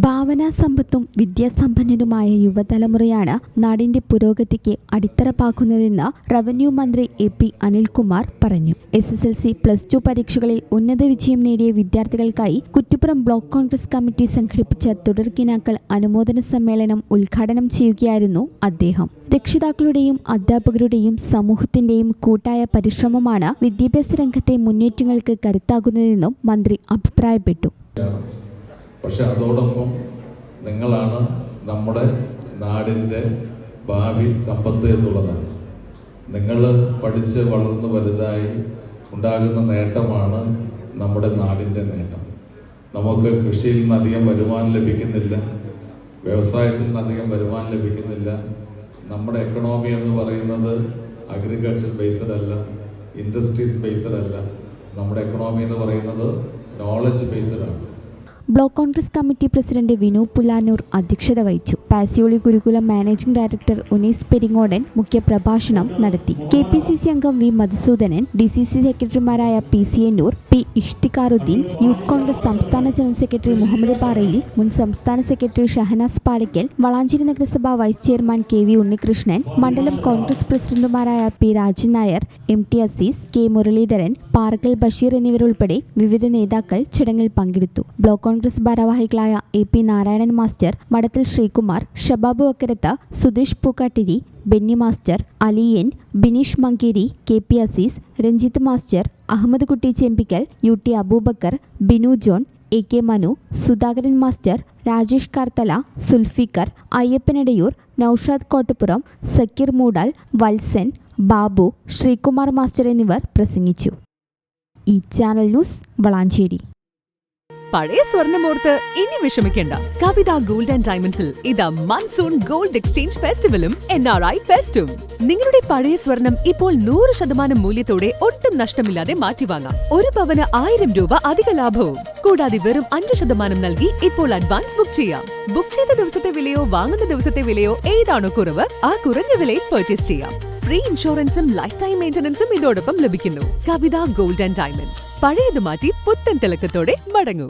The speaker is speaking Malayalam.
ഭാവനാസമ്പത്തും വിദ്യാസമ്പന്നരുമായ യുവതലമുറയാണ് നാടിന്റെ പുരോഗതിക്ക് അടിത്തറ പാകുന്നതെന്ന് റവന്യൂ മന്ത്രി എ.പി. അനിൽകുമാർ പറഞ്ഞു. SSLC, +2 പരീക്ഷകളിൽ ഉന്നത വിജയം നേടിയ വിദ്യാർത്ഥികൾക്കായി കുറ്റിപ്പുറം ബ്ലോക്ക് കോൺഗ്രസ് കമ്മിറ്റി സംഘടിപ്പിച്ച തുടർക്കിനാക്കൾ അനുമോദന സമ്മേളനം ഉദ്ഘാടനം ചെയ്യുകയായിരുന്നു അദ്ദേഹം. രക്ഷിതാക്കളുടെയും അധ്യാപകരുടെയും സമൂഹത്തിന്റെയും കൂട്ടായ പരിശ്രമമാണ് വിദ്യാഭ്യാസ രംഗത്തെ മുന്നേറ്റങ്ങൾക്ക് കരുത്താകുന്നതെന്നും മന്ത്രി അഭിപ്രായപ്പെട്ടു. പക്ഷെ അതോടൊപ്പം നിങ്ങളാണ് നമ്മുടെ നാടിൻ്റെ ഭാവി സമ്പത്ത് എന്നുള്ളതാണ്. നിങ്ങൾ പഠിച്ച് വളർന്ന് വലുതായി ഉണ്ടാകുന്ന നേട്ടമാണ് നമ്മുടെ നാടിൻ്റെ നേട്ടം. നമുക്ക് കൃഷിയിൽ നിന്ന് അധികം വരുമാനം ലഭിക്കുന്നില്ല, വ്യവസായത്തിൽ നിന്ന് അധികം വരുമാനം ലഭിക്കുന്നില്ല. നമ്മുടെ എക്കണോമി എന്ന് പറയുന്നത് അഗ്രികൾച്ചർ ബേസ്ഡ് അല്ല, ഇൻഡസ്ട്രീസ് ബേസ്ഡ് അല്ല. നമ്മുടെ എക്കണോമി എന്ന് പറയുന്നത് നോളജ് ബേസ്ഡ് ആണ്. Block Congress committee president Vinu Pulanur അധ്യക്ഷത വഹിച്ചു. പാസിയോളി ഗുരുകുലം മാനേജിംഗ് ഡയറക്ടർ ഉനീസ് പെരിങ്ങോടൻ മുഖ്യപ്രഭാഷണം നടത്തി. KPCC അംഗം വി മധുസൂദനൻ, DCC സെക്രട്ടറിമാരായ PC Ennur, P Ishtiqaruddin, youth Congress സംസ്ഥാന ജനറൽ സെക്രട്ടറി മുഹമ്മദ് പാറയിൽ, മുൻ സംസ്ഥാന സെക്രട്ടറി ഷഹനാസ് പാലക്കൽ, വളാഞ്ചേരി നഗരസഭ വൈസ് ചെയർമാൻ KV ഉണ്ണികൃഷ്ണൻ, മണ്ഡലം കോൺഗ്രസ് പ്രസിഡന്റുമാരായ P Rajan Nair, MT Azeez, K Muraleedharan, Parakkal Basheer എന്നിവരുൾപ്പെടെ വിവിധ നേതാക്കൾ ചടങ്ങിൽ പങ്കെടുത്തു. ബ്ലോക്ക് കോൺഗ്രസ് ഭാരവാഹികളായ AP Narayanan master, Madathil Sreekumar, Shabab Vakkarath, Sudheesh Pookkattiri, Benny master, Aliyan, Bineesh Mankeri, KP Azeez, Ranjith master, Ahammed Kutty Chembikkal, UT Aboobacker, Binu John, AK Manu, Sudhakaran master, Rajesh Karthala, Sulfikar, Ayyappanadayoor, Noushad Kottappuram, Sakkeer Moodal, Valsan, Babu, Sreekumar master എന്നിവർ പ്രസംഗിച്ചു. ഈ ചാനൽ ന്യൂസ്, വളാഞ്ചേരി. പഴയ സ്വർണ്ണമോർത്ത് ഇനി വിഷമിക്കേണ്ട. കവിത ഗോൾഡ് ആൻഡ് ഡയമണ്ട്സിൽ ഇതാ മൺസൂൺ ഗോൾഡ് എക്സ്ചേഞ്ച് ഫെസ്റ്റിവലും NRI ഫെസ്റ്റും. നിങ്ങളുടെ പഴയ സ്വർണം ഇപ്പോൾ 100% മൂല്യത്തോടെ ഒട്ടും നഷ്ടമില്ലാതെ മാറ്റിവാങ്ങാം. ഒരു പവന് 1000 രൂപ അധിക ലാഭവും. കൂടാതെ വെറും 5% നൽകി ഇപ്പോൾ അഡ്വാൻസ് ബുക്ക് ചെയ്യാം. ബുക്ക് ചെയ്ത ദിവസത്തെ വിലയോ വാങ്ങുന്ന ദിവസത്തെ വിലയോ ഏതാണോ കുറവ്, ആ കുറഞ്ഞ വിലയിൽ പർച്ചേസ് ചെയ്യാം. ഫ്രീ ഇൻഷുറൻസും ലൈഫ് ടൈം മെയിന്റനൻസും ഇതോടൊപ്പം ലഭിക്കുന്നു. കവിത ഗോൾഡ് ആൻഡ് ഡയമണ്ട്സ്. പഴയത് മാറ്റി പുത്തൻ തിളക്കത്തോടെ മടങ്ങൂ.